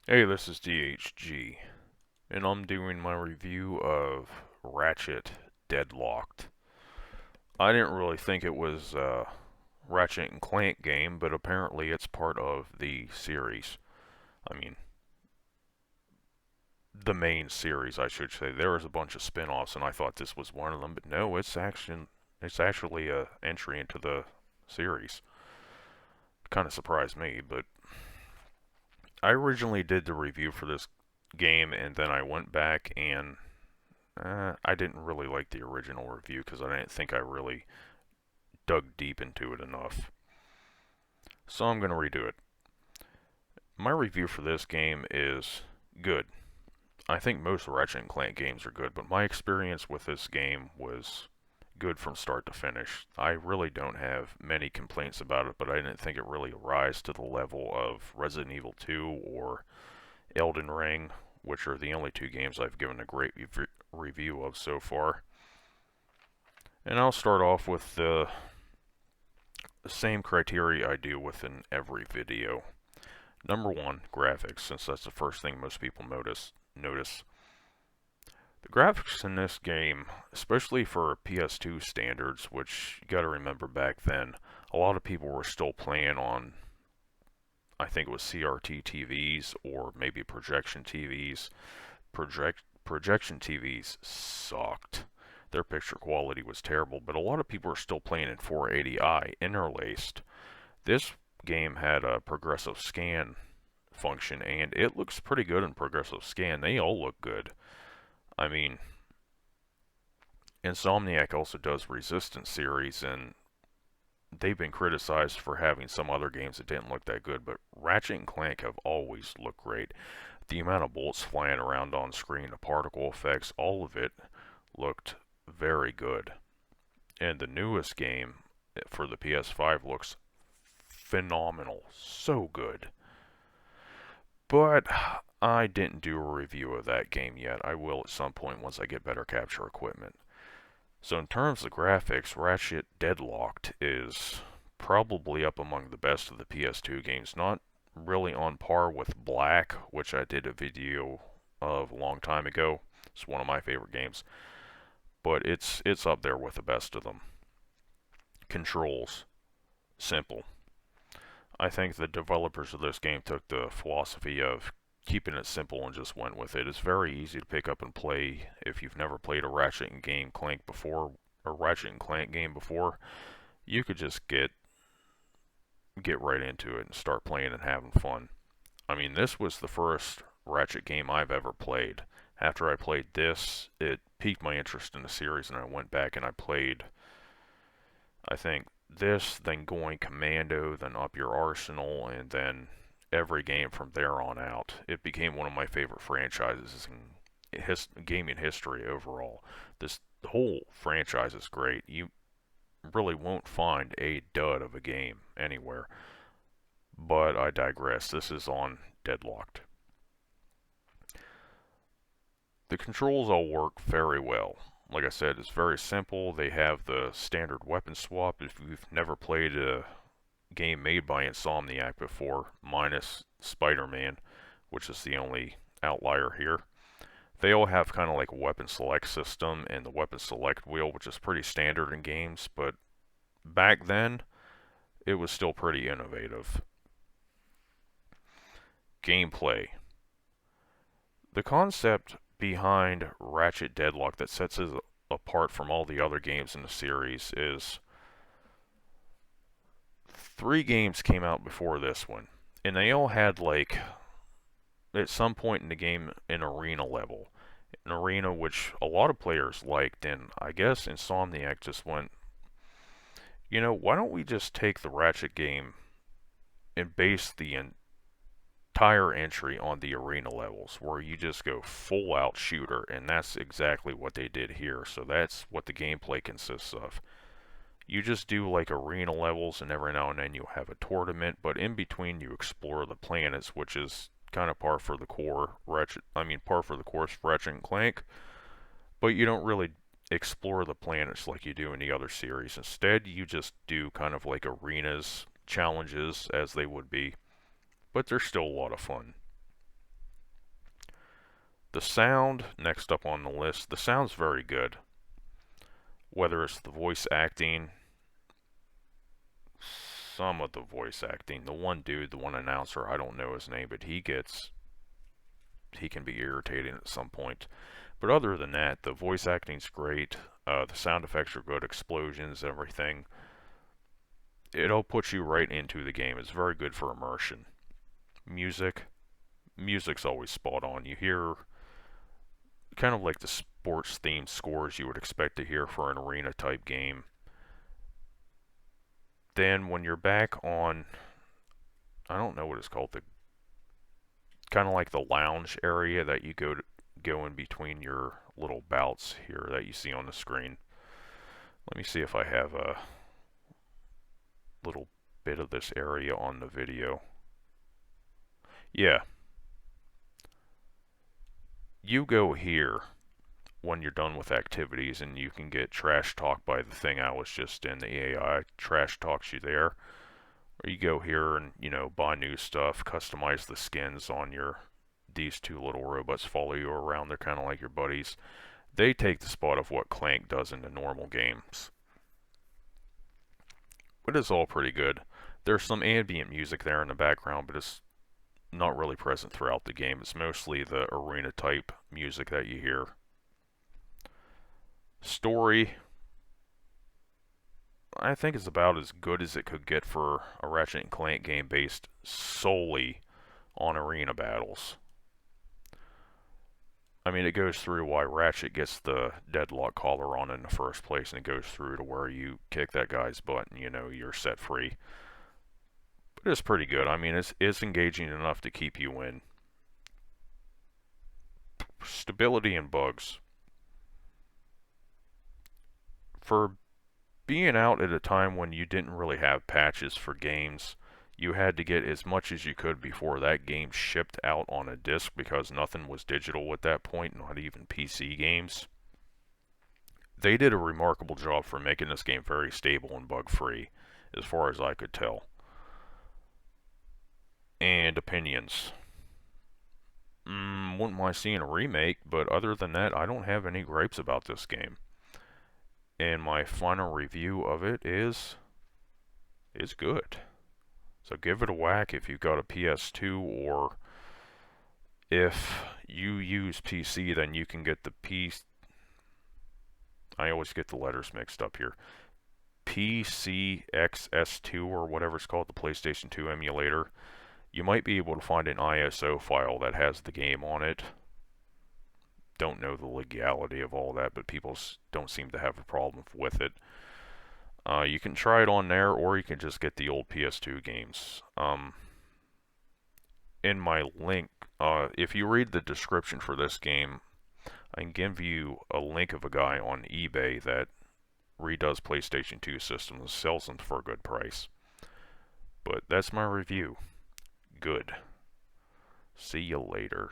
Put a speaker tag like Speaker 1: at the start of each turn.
Speaker 1: Hey, this is DHG, and I'm doing my review of Ratchet Deadlocked. I didn't really think it was a Ratchet and Clank game, but apparently it's part of the series. I mean, the main series, I should say. There was a bunch of spin-offs, and I thought this was one of them, but no, it's actually a entry into the series. Kind of surprised me, but I originally did the review for this game, and then I went back and I didn't really like the original review because I didn't think I really dug deep into it enough. So I'm going to redo it. My review for this game is good. I think most Ratchet and Clank games are good, but my experience with this game was good from start to finish. I really don't have many complaints about it, but I didn't think it really rise to the level of Resident Evil 2 or Elden Ring, which are the only two games I've given a great review of so far. And I'll start off with the same criteria I do within every video. Number one, graphics, since that's the first thing most people notice. The graphics in this game, especially for PS2 standards, which you gotta remember back then, a lot of people were still playing on, I think it was CRT TVs or maybe projection TVs. Projection TVs sucked. Their picture quality was terrible, but a lot of people are still playing in 480i interlaced. This game had a progressive scan function, and it looks pretty good in progressive scan. They all look good. I mean, Insomniac also does Resistance series, and they've been criticized for having some other games that didn't look that good, but Ratchet and Clank have always looked great. The amount of bullets flying around on screen, the particle effects, all of it looked very good. And the newest game for the PS5 looks phenomenal. So good. But I didn't do a review of that game yet. I will at some point once I get better capture equipment. So in terms of graphics, Ratchet Deadlocked is probably up among the best of the PS2 games. Not really on par with Black, which I did a video of a long time ago. It's one of my favorite games, but it's up there with the best of them. Controls, simple. I think the developers of this game took the philosophy of keeping it simple and just went with it. It's very easy to pick up and play if you've never played a Ratchet and Clank before, or Ratchet and Clank game before. You could just get right into it and start playing and having fun. I mean, this was the first Ratchet game I've ever played. After I played this, it piqued my interest in the series, and I went back and I played, I think, this, then Going Commando, then Up Your Arsenal, and then every game from there on out. It became one of my favorite franchises in gaming history overall. The whole franchise is great. You really won't find a dud of a game anywhere. But I digress. This is on Deadlocked. The controls all work very well. Like I said, it's very simple. They have the standard weapon swap. If you've never played a game made by Insomniac before, minus Spider-Man, which is the only outlier here, they all have kind of like a weapon select system and the weapon select wheel, which is pretty standard in games, but back then, it was still pretty innovative. Gameplay. The concept behind Ratchet Deadlock that sets it apart from all the other games in the series is three games came out before this one, and they all had like at some point in the game an arena level, an arena which a lot of players liked, and I guess Insomniac just went, why don't we just take the Ratchet game and base the entire entry on the arena levels where you just go full out shooter, and that's exactly what they did here. So that's what the gameplay consists of. You just do like arena levels, and every now and then you have a tournament, but in between you explore the planets, which is kind of par for the course for Ratchet and Clank, but you don't really explore the planets like you do in the other series. Instead, you just do kind of like arenas, challenges as they would be, but they're still a lot of fun. The sound, next up on the list, the sound's very good. Whether it's the voice acting, some of the voice acting, the one dude, the one announcer, I don't know his name, but he can be irritating at some point. But other than that, the voice acting's great. The sound effects are good, explosions, everything. It'll put you right into the game. It's very good for immersion. Music's always spot on. You hear kind of like the sports themed scores you would expect to hear for an arena type game. Then when you're back on, I don't know what it's called, the kind of like the lounge area that you go in between your little bouts here that you see on the screen. Let me see if I have a little bit of this area on the video. Yeah. You go here when you're done with activities, and you can get trash talk by the thing I was just in. The AI trash talks you there. Or you go here and, buy new stuff, customize the skins on these two little robots follow you around. They're kind of like your buddies. They take the spot of what Clank does in the normal games. But it's all pretty good. There's some ambient music there in the background, but it's not really present throughout the game. It's mostly the arena type music that you hear. Story, I think, is about as good as it could get for a Ratchet and Clank game based solely on arena battles. I mean, it goes through why Ratchet gets the Deadlocked collar on in the first place, and it goes through to where you kick that guy's butt and, you're set free. But it's pretty good. I mean, it's engaging enough to keep you in. Stability and bugs. For being out at a time when you didn't really have patches for games, you had to get as much as you could before that game shipped out on a disc, because nothing was digital at that point, not even PC games. They did a remarkable job for making this game very stable and bug-free, as far as I could tell. And opinions. Wouldn't mind seeing a remake, but other than that, I don't have any gripes about this game. And my final review of it is good. So give it a whack if you've got a PS2, or if you use PC, then you can get the I always get the letters mixed up here. PCXS2 or whatever it's called, the PlayStation 2 emulator. You might be able to find an ISO file that has the game on it. Don't know the legality of all that, but people don't seem to have a problem with it. You can try it on there, or you can just get the old PS2 games. In my link, if you read the description for this game, I can give you a link of a guy on eBay that redoes PlayStation 2 systems and sells them for a good price. But that's my review. Good. See you later.